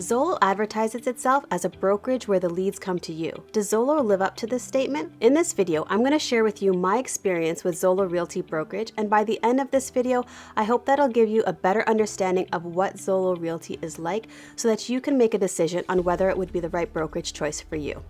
Zolo advertises itself as a brokerage where the leads come to you. Does Zolo live up to this statement? In this video, I'm going to share with you my experience with Zolo Realty brokerage, and by the end of this video, I hope that'll give you a better understanding of what Zolo Realty is like so that you can make a decision on whether it would be the right brokerage choice for you.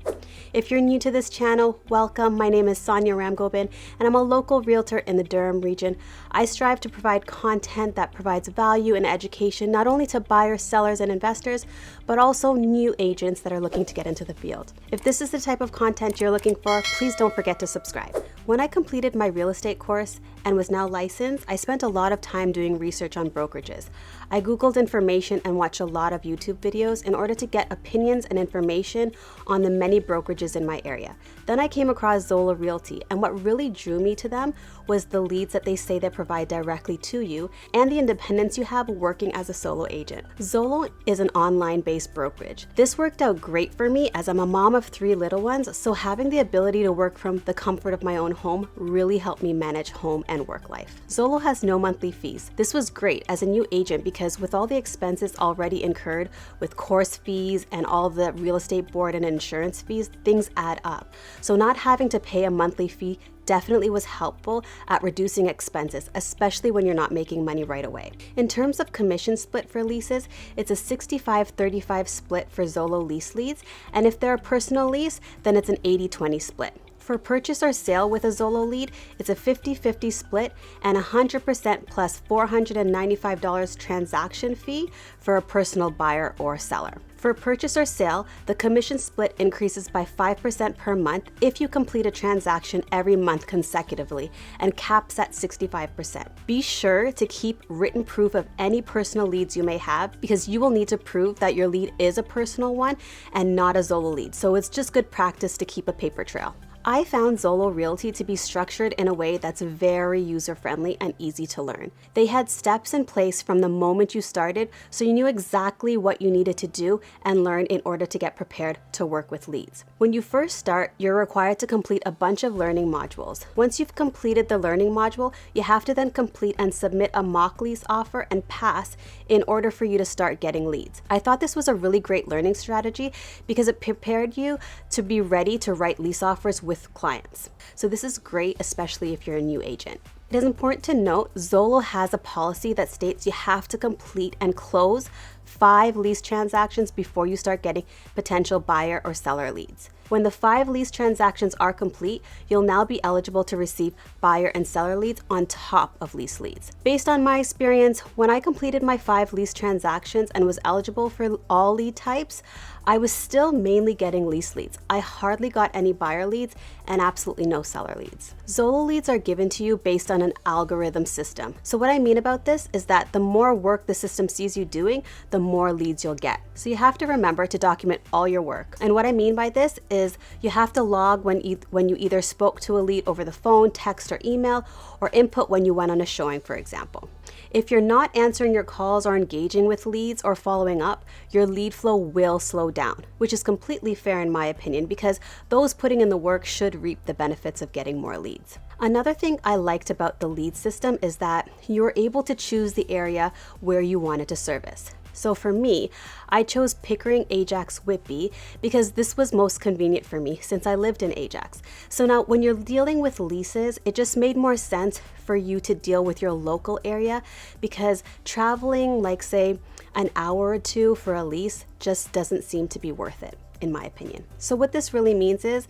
If you're new to this channel, welcome. My name is Sonia Ramgobin, and I'm a local realtor in the Durham region. I strive to provide content that provides value and education not only to buyers, sellers, and investors, but also new agents that are looking to get into the field. If this is the type of content you're looking for, please don't forget to subscribe. When I completed my real estate course and was now licensed, I spent a lot of time doing research on brokerages. I Googled information and watched a lot of YouTube videos in order to get opinions and information on the many brokerages in my area. Then I came across Zolo Realty, and what really drew me to them was the leads that they say they provide directly to you and the independence you have working as a solo agent. Zolo is an online-based brokerage. This worked out great for me as I'm a mom of 3 little ones, so having the ability to work from the comfort of my own home really helped me manage home and work life. Zolo has no monthly fees. This was great as a new agent because with all the expenses already incurred with course fees and all the real estate board and insurance fees, things add up. So not having to pay a monthly fee definitely was helpful at reducing expenses, especially when you're not making money right away. In terms of commission split for leases, it's a 65-35 split for Zolo lease leads, and if they're a personal lease, then it's an 80-20 split. For purchase or sale with a Zolo lead, it's a 50-50 split and 100% plus $495 transaction fee for a personal buyer or seller. For purchase or sale, the commission split increases by 5% per month if you complete a transaction every month consecutively and caps at 65%. Be sure to keep written proof of any personal leads you may have because you will need to prove that your lead is a personal one and not a Zolo lead. So it's just good practice to keep a paper trail. I found Zolo Realty to be structured in a way that's very user-friendly and easy to learn. They had steps in place from the moment you started, so you knew exactly what you needed to do and learn in order to get prepared to work with leads. When you first start, you're required to complete a bunch of learning modules. Once you've completed the learning module, you have to then complete and submit a mock lease offer and pass in order for you to start getting leads. I thought this was a really great learning strategy because it prepared you to be ready to write lease offers with clients. So this is great, especially if you're a new agent. It is important to note Zolo has a policy that states you have to complete and close 5 lease transactions before you start getting potential buyer or seller leads. When the 5 lease transactions are complete, you'll now be eligible to receive buyer and seller leads on top of lease leads. Based on my experience, when I completed my 5 lease transactions and was eligible for all lead types, I was still mainly getting lease leads. I hardly got any buyer leads and absolutely no seller leads. Zolo leads are given to you based on an algorithm system. So what I mean about this is that the more work the system sees you doing, the more leads you'll get. So you have to remember to document all your work. And what I mean by this is you have to log when you either spoke to a lead over the phone, text, or email, or input when you went on a showing, for example. If you're not answering your calls or engaging with leads or following up, your lead flow will slow down, which is completely fair in my opinion because those putting in the work should reap the benefits of getting more leads. Another thing I liked about the lead system is that you're able to choose the area where you wanted to service. So for me, I chose Pickering, Ajax, Whitby because this was most convenient for me since I lived in Ajax. So now when you're dealing with leases, it just made more sense for you to deal with your local area because traveling like say an hour or 2 for a lease just doesn't seem to be worth it, in my opinion. So what this really means is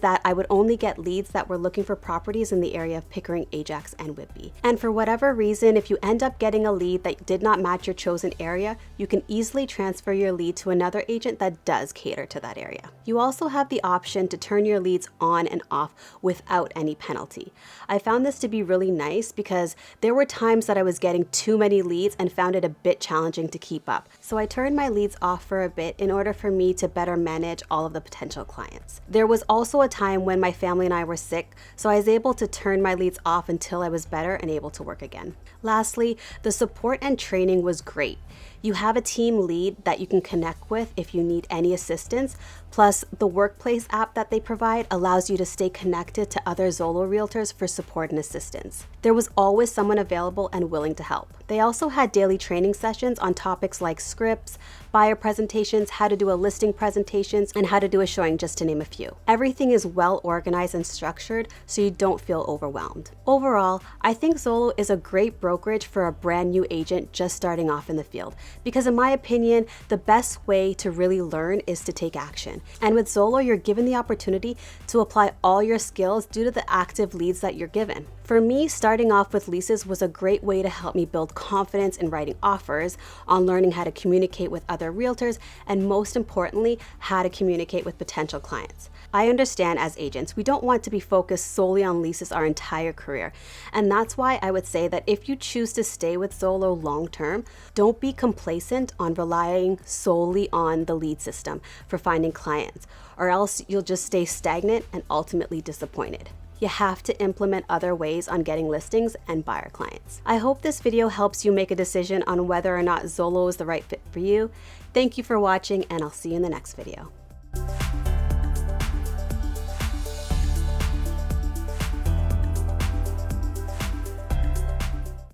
that I would only get leads that were looking for properties in the area of Pickering, Ajax, and Whitby. And for whatever reason, if you end up getting a lead that did not match your chosen area, you can easily transfer your lead to another agent that does cater to that area. You also have the option to turn your leads on and off without any penalty. I found this to be really nice because there were times that I was getting too many leads and found it a bit challenging to keep up. So I turned my leads off for a bit in order for me to better manage all of the potential clients. There was also a time when my family and I were sick, so I was able to turn my leads off until I was better and able to work again. Lastly, the support and training was great. You have a team lead that you can connect with if you need any assistance. Plus, the workplace app that they provide allows you to stay connected to other Zolo realtors for support and assistance. There was always someone available and willing to help. They also had daily training sessions on topics like scripts, buyer presentations, how to do a listing presentations, and how to do a showing, just to name a few. Everything is well organized and structured so you don't feel overwhelmed. Overall, I think Zolo is a great brokerage for a brand new agent just starting off in the field, because in my opinion, the best way to really learn is to take action. And with Zolo, you're given the opportunity to apply all your skills due to the active leads that you're given. For me, starting off with leases was a great way to help me build confidence in writing offers, on learning how to communicate with other realtors, and most importantly, how to communicate with potential clients. I understand as agents, we don't want to be focused solely on leases our entire career. And that's why I would say that if you choose to stay with Zolo long term, don't be complacent on relying solely on the lead system for finding clients, or else you'll just stay stagnant and ultimately disappointed. You have to implement other ways on getting listings and buyer clients. I hope this video helps you make a decision on whether or not Zolo is the right fit for you. Thank you for watching, and I'll see you in the next video.